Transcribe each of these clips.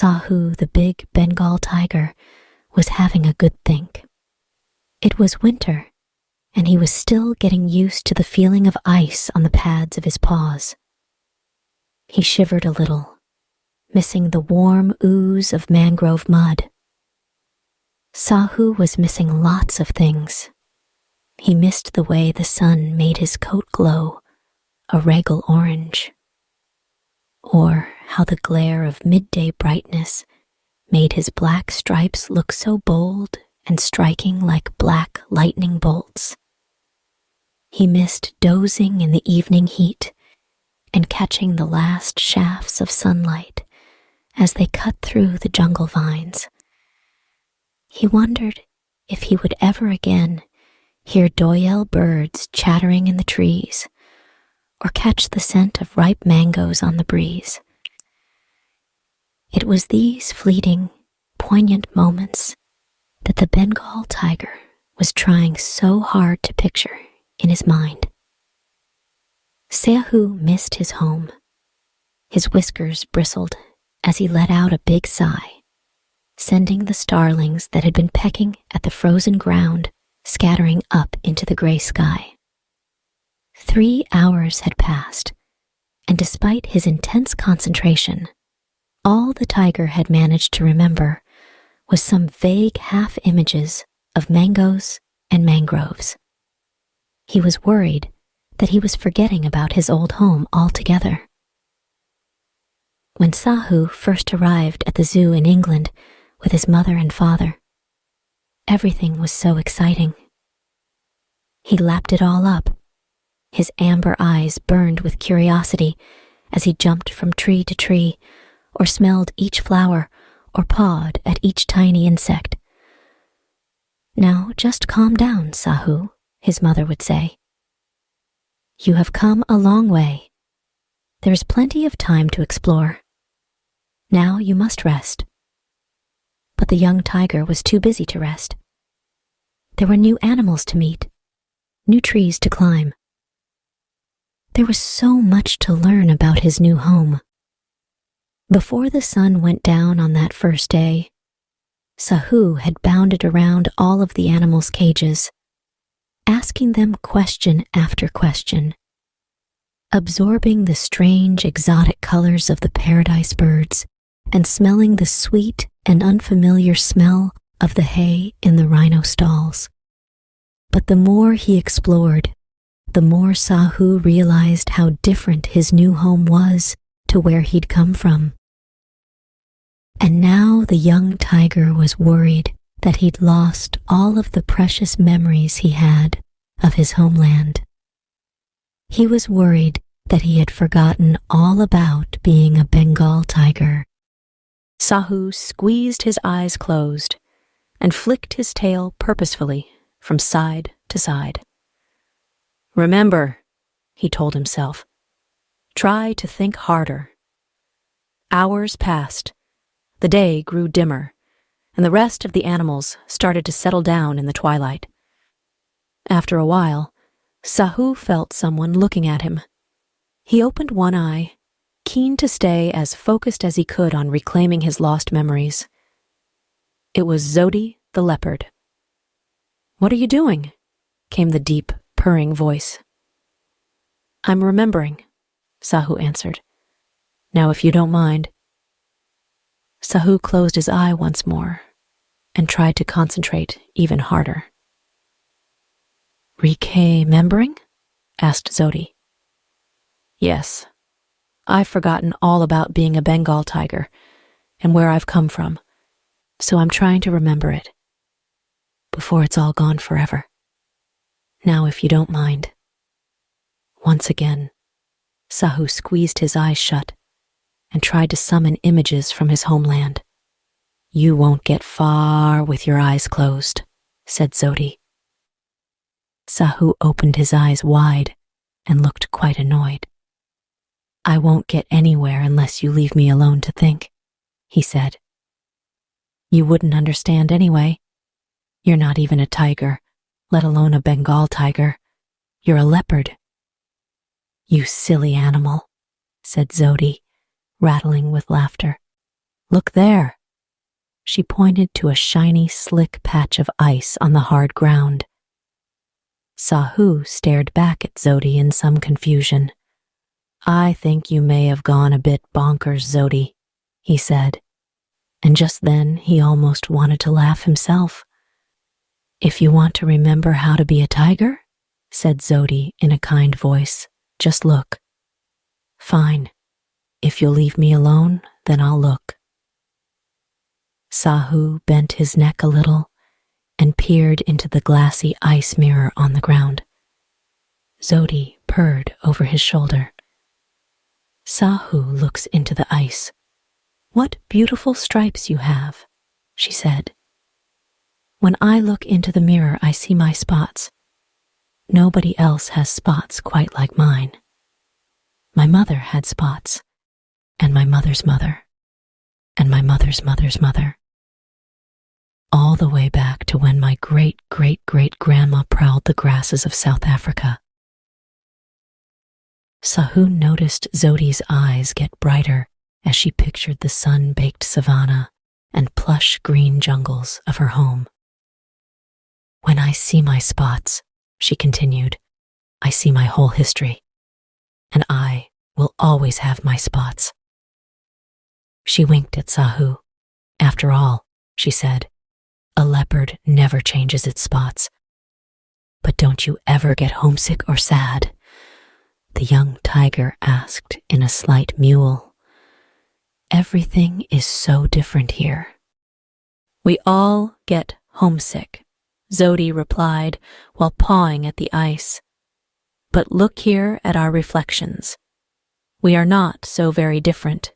Sahu, the big Bengal tiger, was having a good think. It was winter, and he was still getting used to the feeling of ice on the pads of his paws. He shivered a little, missing the warm ooze of mangrove mud. Sahu was missing lots of things. He missed the way the sun made his coat glow a regal orange, or how the glare of midday brightness made his black stripes look so bold and striking like black lightning bolts. He missed dozing in the evening heat and catching the last shafts of sunlight as they cut through the jungle vines. He wondered if he would ever again hear doyel birds chattering in the trees or catch the scent of ripe mangoes on the breeze. It was these fleeting, poignant moments that the Bengal tiger was trying so hard to picture in his mind. Sahu missed his home. His whiskers bristled as he let out a big sigh, sending the starlings that had been pecking at the frozen ground scattering up into the gray sky. 3 hours had passed, and despite his intense concentration, all the tiger had managed to remember was some vague half-images of mangoes and mangroves. He was worried that he was forgetting about his old home altogether. When Sahu first arrived at the zoo in England with his mother and father, everything was so exciting. He lapped it all up. His amber eyes burned with curiosity as he jumped from tree to tree, or smelled each flower, or pawed at each tiny insect. "Now just calm down, Sahu," his mother would say. "You have come a long way. There is plenty of time to explore. Now you must rest." But the young tiger was too busy to rest. There were new animals to meet, new trees to climb. There was so much to learn about his new home. Before the sun went down on that first day, Sahu had bounded around all of the animals' cages, asking them question after question, absorbing the strange exotic colors of the paradise birds and smelling the sweet and unfamiliar smell of the hay in the rhino stalls. But the more he explored, the more Sahu realized how different his new home was to where he'd come from. And now the young tiger was worried that he'd lost all of the precious memories he had of his homeland. He was worried that he had forgotten all about being a Bengal tiger. Sahu squeezed his eyes closed and flicked his tail purposefully from side to side. "Remember," he told himself, "try to think harder." Hours passed. The day grew dimmer, and the rest of the animals started to settle down in the twilight. After a while, Sahu felt someone looking at him. He opened one eye, keen to stay as focused as he could on reclaiming his lost memories. It was Zodi the leopard. "What are you doing?" came the deep, purring voice. "I'm remembering," Sahu answered. "Now if you don't mind." Sahu closed his eye once more and tried to concentrate even harder. "Remembering?" asked Zodi. "Yes. I've forgotten all about being a Bengal tiger and where I've come from, so I'm trying to remember it before it's all gone forever. Now if you don't mind." Once again, Sahu squeezed his eyes shut and tried to summon images from his homeland. "You won't get far with your eyes closed," said Zodi. Sahu opened his eyes wide and looked quite annoyed. "I won't get anywhere unless you leave me alone to think," he said. "You wouldn't understand anyway. You're not even a tiger, let alone a Bengal tiger. You're a leopard." "You silly animal," said Zodi, rattling with laughter. Look there." She pointed to a shiny, slick patch of ice on the hard ground. Sahu stared back at Zodi in some confusion. "I think you may have gone a bit bonkers, Zodi," he said, and just then he almost wanted to laugh himself. "If you want to remember how to be a tiger," said Zodi in a kind voice, "just look." "Fine. If you'll leave me alone, then I'll look." Sahu bent his neck a little and peered into the glassy ice mirror on the ground. Zodi purred over his shoulder. Sahu looks into the ice. "What beautiful stripes you have," she said. "When I look into the mirror, I see my spots. Nobody else has spots quite like mine. My mother had spots, and my mother's mother, and my mother's mother's mother. All the way back to when my great-great-great-grandma prowled the grasses of South Africa." Sahu noticed Zodi's eyes get brighter as she pictured the sun-baked savanna and plush green jungles of her home. "When I see my spots," she continued, "I see my whole history, and I will always have my spots." She winked at Sahu. "After all," she said, "a leopard never changes its spots. But don't you ever get homesick or sad?" the young tiger asked in a slight mewl. "Everything is so different here." "We all get homesick," Zodi replied while pawing at the ice. "But look here at our reflections. We are not so very different.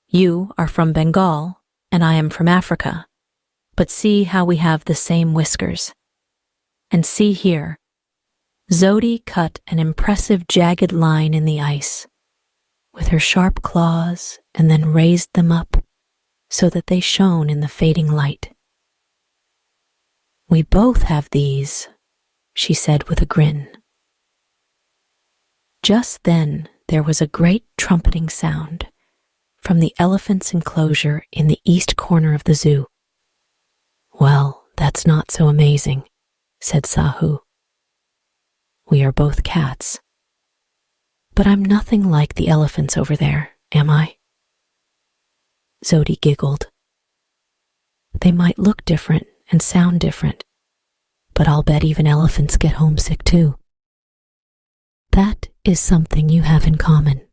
You are from Bengal, and I am from Africa. But see how we have the same whiskers. And see here." Zodi cut an impressive jagged line in the ice with her sharp claws and then raised them up so that they shone in the fading light. "We both have these," she said with a grin. Just then there was a great trumpeting sound from the elephant's enclosure in the east corner of the zoo. "Well, that's not so amazing," said Sahu. "We are both cats. But I'm nothing like the elephants over there, am I?" Zodi giggled. "They might look different and sound different, but I'll bet even elephants get homesick too." "That is something you have in common."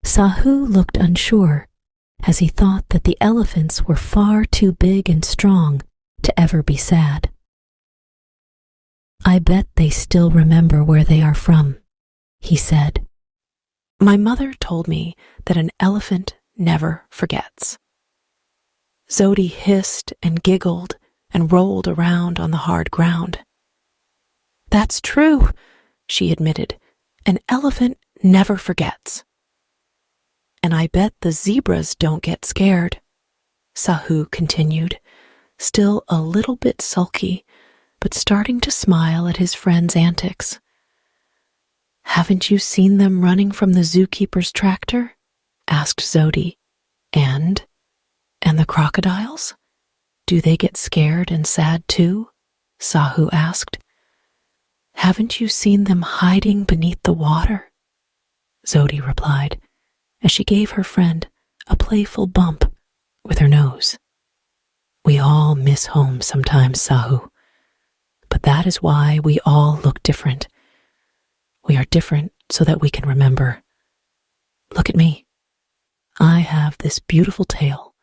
Sahu looked unsure as he thought that the elephants were far too big and strong to ever be sad. "I bet they still remember where they are from," he said. "My mother told me that an elephant never forgets." Zodi hissed and giggled and rolled around on the hard ground. "That's true," she admitted. "An elephant never forgets." "And I bet the zebras don't get scared," Sahu continued, still a little bit sulky, but starting to smile at his friend's antics. "Haven't you seen them running from the zookeeper's tractor?" asked Zodi. And the crocodiles? Do they get scared and sad too?" Sahu asked. "Haven't you seen them hiding beneath the water?" Zodi replied, as she gave her friend a playful bump with her nose. "We all miss home sometimes, Sahu. But that is why we all look different. We are different so that we can remember. Look at me. I have this beautiful tail,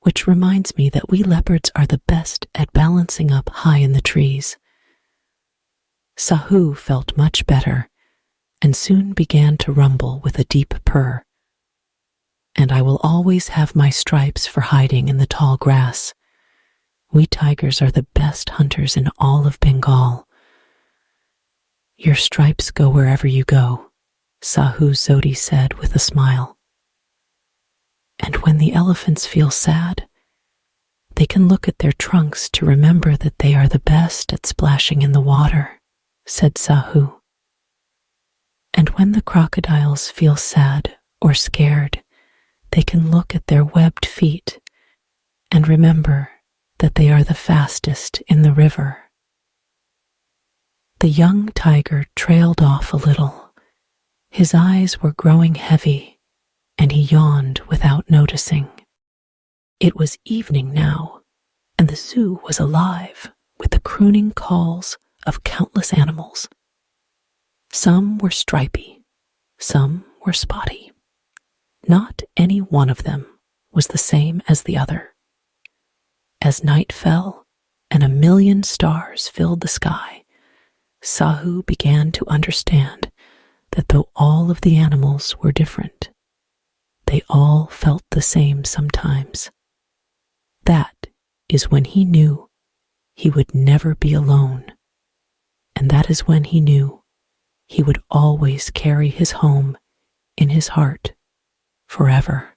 which reminds me that we leopards are the best at balancing up high in the trees." Sahu felt much better and soon began to rumble with a deep purr. "And I will always have my stripes for hiding in the tall grass. We tigers are the best hunters in all of Bengal." "Your stripes go wherever you go," Sahu Zodi said with a smile. "And when the elephants feel sad, they can look at their trunks to remember that they are the best at splashing in the water," said Sahu. "And when the crocodiles feel sad or scared, they can look at their webbed feet and remember that they are the fastest in the river. The young tiger trailed off a little. His eyes were growing heavy, and he yawned without noticing. It was evening now, and the zoo was alive with the crooning calls of countless animals. Some were stripy, some were spotty. Not any one of them was the same as the other. As night fell and 1,000,000 stars filled the sky, Sahu began to understand that though all of the animals were different, they all felt the same sometimes. That is when he knew he would never be alone, and that is when he knew he would always carry his home in his heart forever.